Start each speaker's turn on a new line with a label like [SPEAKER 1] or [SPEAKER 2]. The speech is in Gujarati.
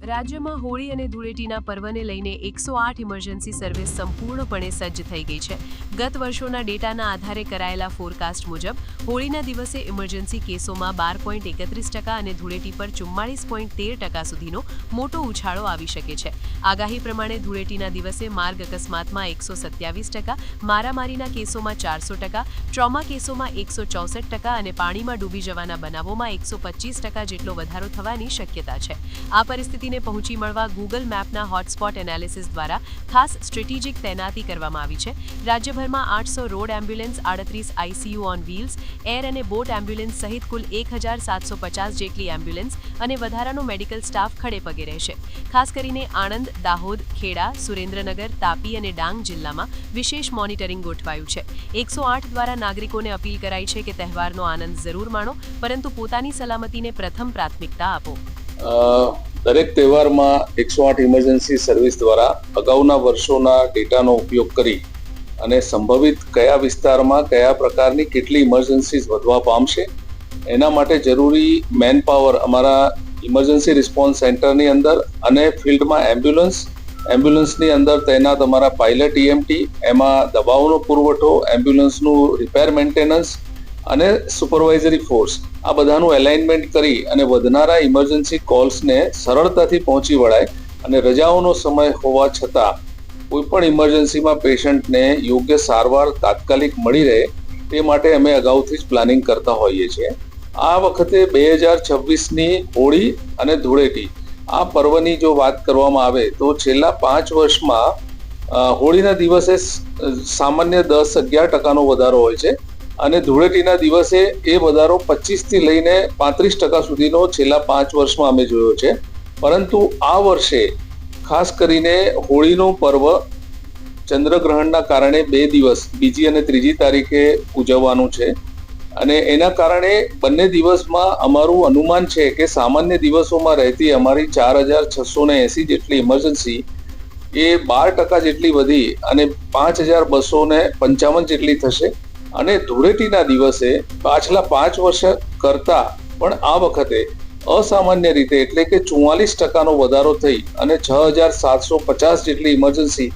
[SPEAKER 1] રાજ્યમાં હોળી અને ધૂળેટીના પર્વને લઈને 108 ઇમરજન્સી સર્વિસ સંપૂર્ણપણે સજ્જ થઈ ગઈ છે. ગત વર્ષોના ડેટાના આધારે કરાયેલા ફોરકાસ્ટ મુજબ હોળીના દિવસે ઇમરજન્સી કેસોમાં 12.31% અને ધૂળેટી પર 44.13% સુધીનો મોટો ઉછાળો આવી શકે છે. આગાહી પ્રમાણે ધૂળેટીના દિવસે માર્ગ અકસ્માતમાં 127%, મારામારીના કેસોમાં 400%, ટ્રોમા કેસોમાં 164% અને પાણીમાં ડૂબી જવાના બનાવોમાં 125% જેટલો વધારો થવાની શક્યતા છે. આ પરિસ્થિતિને પહોંચી મળવા ગૂગલ મેપના હોટસ્પોટ એનાલિસિસ દ્વારા ખાસ સ્ટ્રેટેજિક તૈનાતી કરવામાં આવી છે. રાજ્યભરમાં 800 road ambulance, 38 ICU on wheels, air અને બોટ એમ્બ્યુલન્સ સહિત કુલ 1750 જેટલી એમ્બ્યુલન્સ અને વધારાનો મેડિકલ સ્ટાફ ખડે પગે રહેશે. ખાસ કરીને આણંદ, દાહોદ, ખેડા, સુરેન્દ્રનગર, તાપી અને ડાંગ જિલ્લામાં વિશેષ મોનિટરિંગ ગોઠવાયું છે. 108 દ્વારા નાગરિકોને અપીલ કરાઈ છે કે તહેવારનો આનંદ જરૂર માણો, પરંતુ પોતાની સલામતીને પ્રથમ પ્રાથમિકતા આપો.
[SPEAKER 2] દરેક તહેવારમાં 108 ઇમરજન્સી સર્વિસ દ્વારા અગાઉના વર્ષોના ડેટાનો ઉપયોગ કરી અને સંભવિત કયા વિસ્તારમાં કયા પ્રકારની કેટલી ઇમરજન્સીઝ વધવા પામશે એના માટે જરૂરી મેન પાવર અમારા ઇમરજન્સી રિસ્પોન્સ સેન્ટરની અંદર અને ફિલ્ડમાં એમ્બ્યુલન્સની અંદર તૈનાત અમારા પાયલટ EMT, એમાં દવાઓનો પુરવઠો, એમ્બ્યુલન્સનું રિપેર મેન્ટેનન્સ અને સુપરવાઇઝરી ફોર્સ, આ બધાનું એલાઇનમેન્ટ કરી અને વધનારા ઇમરજન્સી કોલ્સને સરળતાથી પહોંચી વળાય અને રજાઓનો સમય હોવા છતાં કોઈ પણ ઇમરજન્સીમાં પેશન્ટને યોગ્ય સારવાર તાત્કાલિક મળી રહે તે માટે અમે અગાઉથી જ પ્લાનિંગ કરતા હોઈએ છીએ. આ વખતે 2026ની હોળી અને ધૂળેટી આ પર્વની જો વાત કરવામાં આવે તો છેલ્લા 5 વર્ષમાં હોળીના દિવસે સામાન્ય 10-11% વધારો હોય છે અને ધૂળેટીના દિવસે એ વધારો 25થી લઈને 35% સુધીનો છેલ્લા 5 વર્ષમાં અમે જોયો છે. પરંતુ આ વર્ષે ખાસ કરીને હોળીનો પર્વ ચંદ્રગ્રહણના કારણે 2 દિવસ, 2જી અને 3જી તારીખે ઉજવવાનું છે અને એના કારણે બંને દિવસમાં અમારું અનુમાન છે કે સામાન્ય દિવસોમાં રહેતી અમારી 4680 જેટલી ઇમરજન્સી એ 12% જેટલી વધી અને 5255 જેટલી થશે. અને ધૂળેટીના દિવસે પાછલા 5 વર્ષ કરતા પણ આ વખતે અસામાન્ય રીતે એટલે કે 44%નો વધારો થઈ અને 6750 જેટલી ઇમરજન્સી